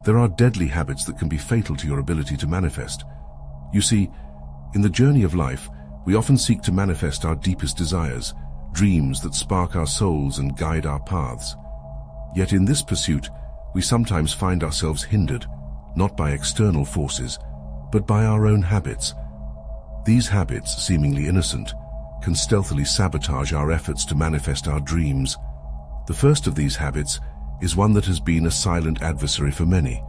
There are deadly habits that can be fatal to your ability to manifest. You see, in the journey of life, we often seek to manifest our deepest desires, dreams that spark our souls and guide our paths. Yet in this pursuit, we sometimes find ourselves hindered, not by external forces, but by our own habits. These habits, seemingly innocent, can stealthily sabotage our efforts to manifest our dreams. The first of these habits is one that has been a silent adversary for many,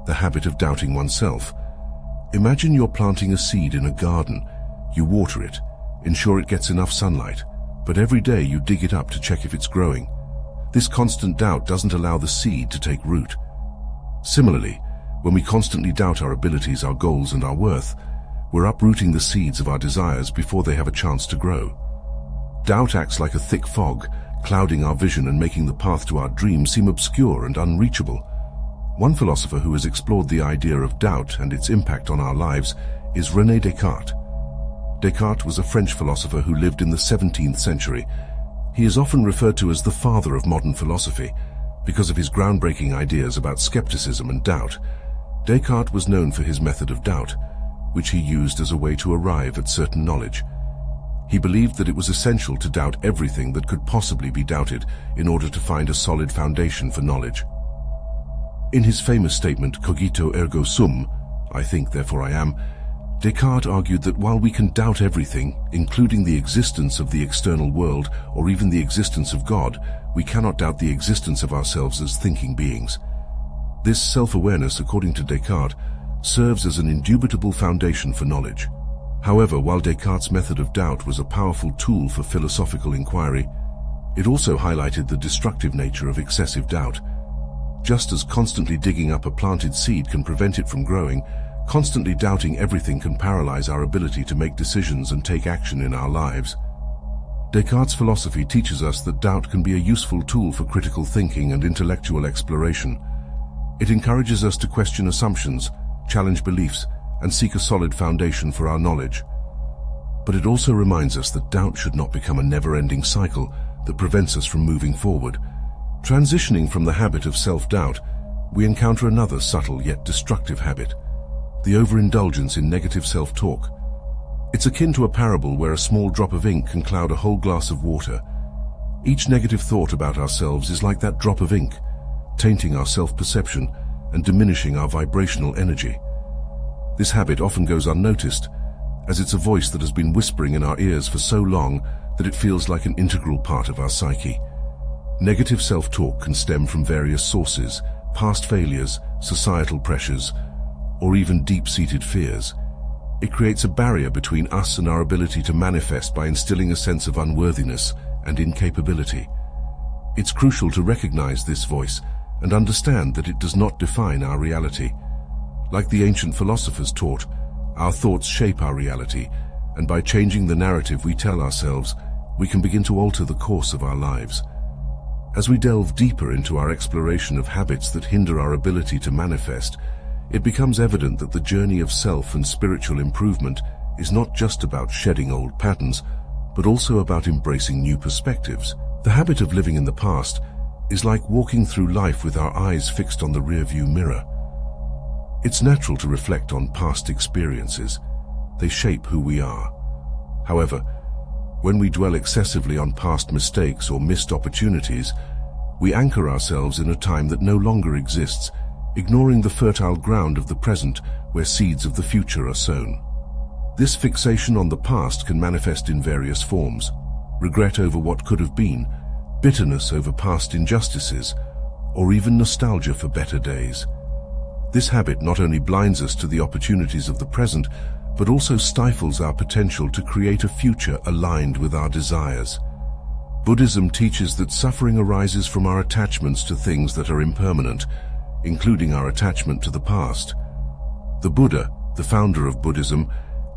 the habit of doubting oneself. Imagine you're planting a seed in a garden. You water it, ensure it gets enough sunlight, but every day you dig it up to check if it's growing. This constant doubt doesn't allow the seed to take root. Similarly, when we constantly doubt our abilities, our goals, and our worth, we're uprooting the seeds of our desires before they have a chance to grow. Doubt acts like a thick fog, clouding our vision and making the path to our dreams seem obscure and unreachable. One philosopher who has explored the idea of doubt and its impact on our lives is René Descartes. Descartes was a French philosopher who lived in the 17th century. He is often referred to as the father of modern philosophy because of his groundbreaking ideas about skepticism and doubt. Descartes was known for his method of doubt, which he used as a way to arrive at certain knowledge. He believed that it was essential to doubt everything that could possibly be doubted in order to find a solid foundation for knowledge. In his famous statement, cogito ergo sum, I think, therefore I am, Descartes argued that while we can doubt everything, including the existence of the external world or even the existence of God, we cannot doubt the existence of ourselves as thinking beings. This self-awareness, according to Descartes, serves as an indubitable foundation for knowledge. However, while Descartes' method of doubt was a powerful tool for philosophical inquiry, it also highlighted the destructive nature of excessive doubt. Just as constantly digging up a planted seed can prevent it from growing, constantly doubting everything can paralyze our ability to make decisions and take action in our lives. Descartes' philosophy teaches us that doubt can be a useful tool for critical thinking and intellectual exploration. It encourages us to question assumptions, challenge beliefs, and seek a solid foundation for our knowledge. But it also reminds us that doubt should not become a never-ending cycle that prevents us from moving forward. Transitioning from the habit of self-doubt, we encounter another subtle yet destructive habit, the overindulgence in negative self-talk. It's akin to a parable where a small drop of ink can cloud a whole glass of water. Each negative thought about ourselves is like that drop of ink, tainting our self-perception and diminishing our vibrational energy. This habit often goes unnoticed, as it's a voice that has been whispering in our ears for so long that it feels like an integral part of our psyche. Negative self-talk can stem from various sources, past failures, societal pressures, or even deep-seated fears. It creates a barrier between us and our ability to manifest by instilling a sense of unworthiness and incapability. It's crucial to recognize this voice and understand that it does not define our reality. Like the ancient philosophers taught, our thoughts shape our reality, and by changing the narrative we tell ourselves, we can begin to alter the course of our lives. As we delve deeper into our exploration of habits that hinder our ability to manifest, it becomes evident that the journey of self and spiritual improvement is not just about shedding old patterns, but also about embracing new perspectives. The habit of living in the past is like walking through life with our eyes fixed on the rearview mirror. It's natural to reflect on past experiences. They shape who we are. However, when we dwell excessively on past mistakes or missed opportunities, we anchor ourselves in a time that no longer exists, ignoring the fertile ground of the present where seeds of the future are sown. This fixation on the past can manifest in various forms: regret over what could have been, bitterness over past injustices, or even nostalgia for better days. This habit not only blinds us to the opportunities of the present, but also stifles our potential to create a future aligned with our desires. Buddhism teaches that suffering arises from our attachments to things that are impermanent, including our attachment to the past. The Buddha, the founder of Buddhism,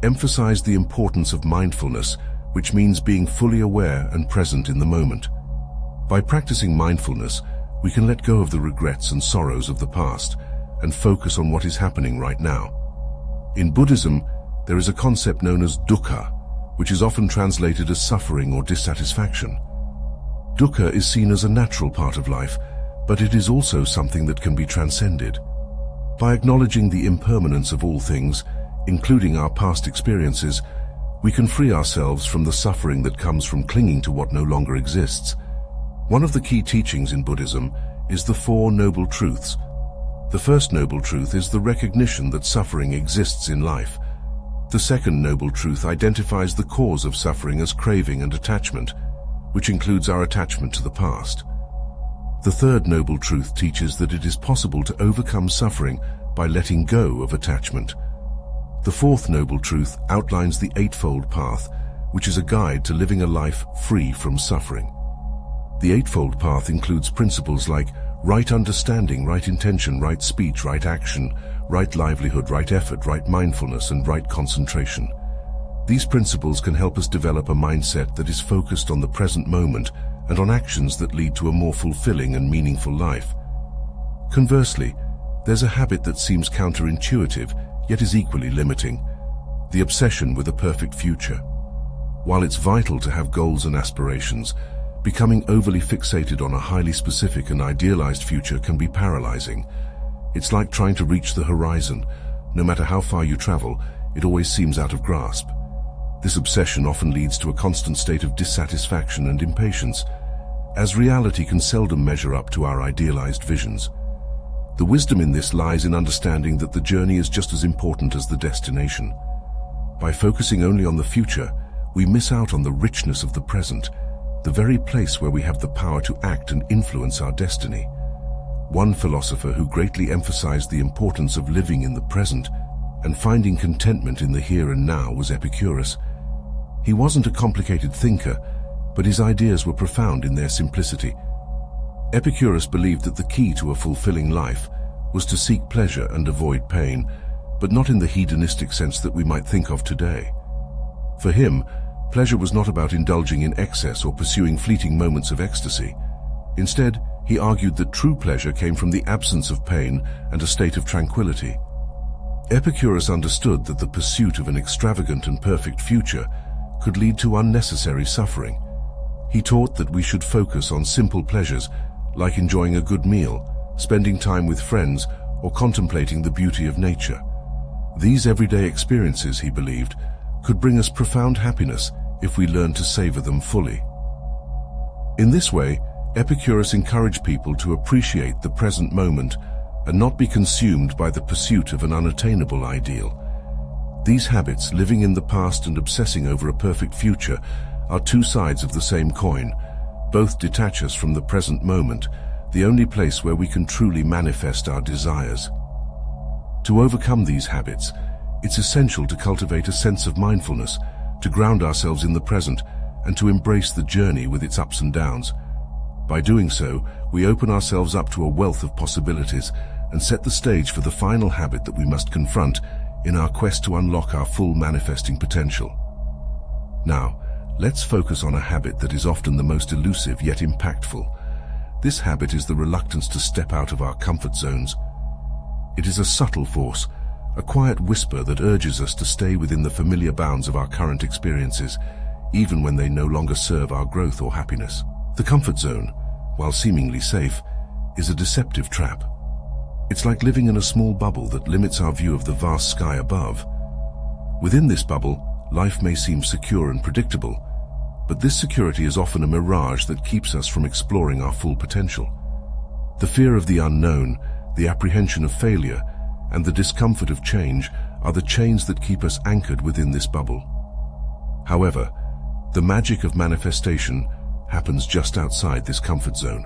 emphasized the importance of mindfulness, which means being fully aware and present in the moment. By practicing mindfulness, we can let go of the regrets and sorrows of the past and focus on what is happening right now. In Buddhism, there is a concept known as dukkha, which is often translated as suffering or dissatisfaction. Dukkha is seen as a natural part of life, but it is also something that can be transcended. By acknowledging the impermanence of all things, including our past experiences, we can free ourselves from the suffering that comes from clinging to what no longer exists. One of the key teachings in Buddhism is the Four Noble Truths. The first noble truth is the recognition that suffering exists in life. The second noble truth identifies the cause of suffering as craving and attachment, which includes our attachment to the past. The third noble truth teaches that it is possible to overcome suffering by letting go of attachment. The fourth noble truth outlines the Eightfold Path, which is a guide to living a life free from suffering. The Eightfold Path includes principles like right understanding, right intention, right speech, right action, right livelihood, right effort, right mindfulness, and right concentration. These principles can help us develop a mindset that is focused on the present moment and on actions that lead to a more fulfilling and meaningful life. Conversely, there's a habit that seems counterintuitive, yet is equally limiting: the obsession with a perfect future. While it's vital to have goals and aspirations, becoming overly fixated on a highly specific and idealized future can be paralyzing. It's like trying to reach the horizon. No matter how far you travel, it always seems out of grasp. This obsession often leads to a constant state of dissatisfaction and impatience, as reality can seldom measure up to our idealized visions. The wisdom in this lies in understanding that the journey is just as important as the destination. By focusing only on the future, we miss out on the richness of the present, the very place where we have the power to act and influence our destiny. One philosopher who greatly emphasized the importance of living in the present and finding contentment in the here and now was Epicurus. He wasn't a complicated thinker, but his ideas were profound in their simplicity. Epicurus believed that the key to a fulfilling life was to seek pleasure and avoid pain, but not in the hedonistic sense that we might think of today. For him, pleasure was not about indulging in excess or pursuing fleeting moments of ecstasy. Instead, he argued that true pleasure came from the absence of pain and a state of tranquility. Epicurus understood that the pursuit of an extravagant and perfect future could lead to unnecessary suffering. He taught that we should focus on simple pleasures like enjoying a good meal, spending time with friends, or contemplating the beauty of nature. These everyday experiences, he believed, could bring us profound happiness if we learned to savor them fully. In this way, Epicurus encouraged people to appreciate the present moment and not be consumed by the pursuit of an unattainable ideal. These habits, living in the past and obsessing over a perfect future, are two sides of the same coin. Both detach us from the present moment, the only place where we can truly manifest our desires. To overcome these habits, it's essential to cultivate a sense of mindfulness, to ground ourselves in the present, and to embrace the journey with its ups and downs. By doing so, we open ourselves up to a wealth of possibilities and set the stage for the final habit that we must confront in our quest to unlock our full manifesting potential. Now, let's focus on a habit that is often the most elusive yet impactful. This habit is the reluctance to step out of our comfort zones. It is a subtle force, a quiet whisper that urges us to stay within the familiar bounds of our current experiences, even when they no longer serve our growth or happiness. The comfort zone, while seemingly safe, is a deceptive trap. It's like living in a small bubble that limits our view of the vast sky above. Within this bubble, life may seem secure and predictable, but this security is often a mirage that keeps us from exploring our full potential. The fear of the unknown, the apprehension of failure, and the discomfort of change are the chains that keep us anchored within this bubble. However, the magic of manifestation happens just outside this comfort zone.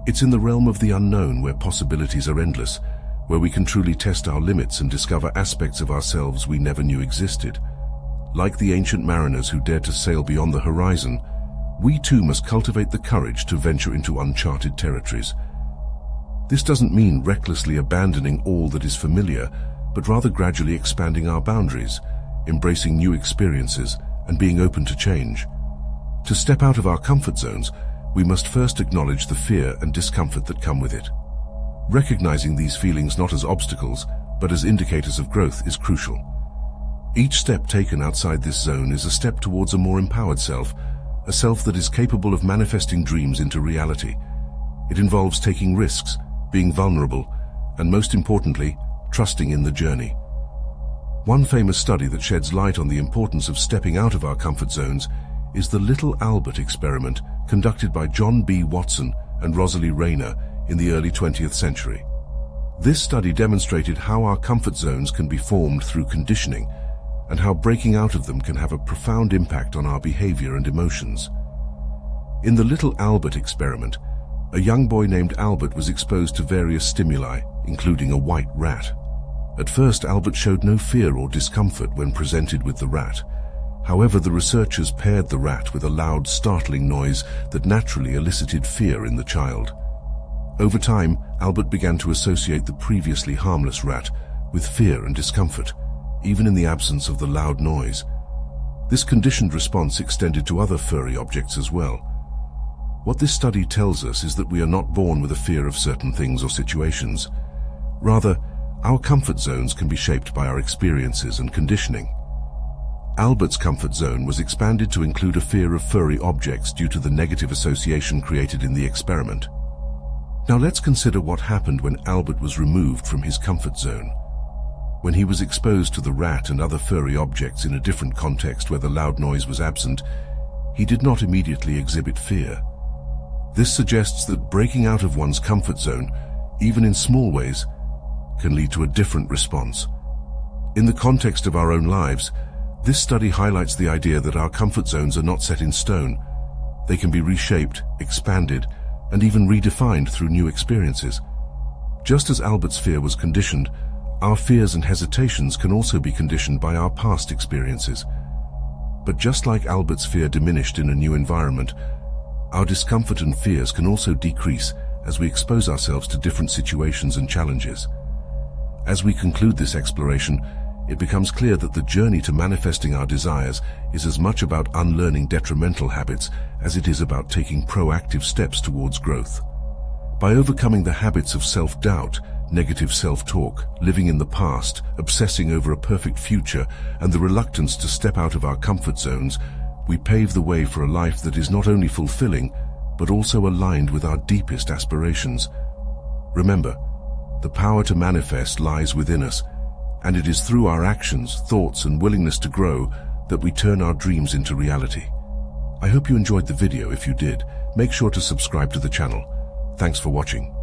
It's in the realm of the unknown where possibilities are endless, where we can truly test our limits and discover aspects of ourselves we never knew existed. Like the ancient mariners who dared to sail beyond the horizon, we too must cultivate the courage to venture into uncharted territories. This doesn't mean recklessly abandoning all that is familiar, but rather gradually expanding our boundaries, embracing new experiences, and being open to change. To step out of our comfort zones, we must first acknowledge the fear and discomfort that come with it. Recognizing these feelings not as obstacles, but as indicators of growth is crucial. Each step taken outside this zone is a step towards a more empowered self, a self that is capable of manifesting dreams into reality. It involves taking risks, being vulnerable, and most importantly, trusting in the journey. One famous study that sheds light on the importance of stepping out of our comfort zones is the Little Albert experiment conducted by John B. Watson and Rosalie Rayner in the early 20th century. This study demonstrated how our comfort zones can be formed through conditioning and how breaking out of them can have a profound impact on our behavior and emotions. In the Little Albert experiment, a young boy named Albert was exposed to various stimuli, including a white rat. At first, Albert showed no fear or discomfort when presented with the rat. However, the researchers paired the rat with a loud, startling noise that naturally elicited fear in the child. Over time, Albert began to associate the previously harmless rat with fear and discomfort, even in the absence of the loud noise. This conditioned response extended to other furry objects as well. What this study tells us is that we are not born with a fear of certain things or situations. Rather, our comfort zones can be shaped by our experiences and conditioning. Albert's comfort zone was expanded to include a fear of furry objects due to the negative association created in the experiment. Now let's consider what happened when Albert was removed from his comfort zone. When he was exposed to the rat and other furry objects in a different context where the loud noise was absent, he did not immediately exhibit fear. This suggests that breaking out of one's comfort zone, even in small ways, can lead to a different response. In the context of our own lives, this study highlights the idea that our comfort zones are not set in stone. They can be reshaped, expanded, and even redefined through new experiences. Just as Albert's fear was conditioned, our fears and hesitations can also be conditioned by our past experiences. But just like Albert's fear diminished in a new environment, our discomfort and fears can also decrease as we expose ourselves to different situations and challenges. As we conclude this exploration, it becomes clear that the journey to manifesting our desires is as much about unlearning detrimental habits as it is about taking proactive steps towards growth. By overcoming the habits of self-doubt, negative self-talk, living in the past, obsessing over a perfect future, and the reluctance to step out of our comfort zones, we pave the way for a life that is not only fulfilling, but also aligned with our deepest aspirations. Remember, the power to manifest lies within us, and it is through our actions, thoughts, and willingness to grow that we turn our dreams into reality. I hope you enjoyed the video. If you did, make sure to subscribe to the channel. Thanks for watching.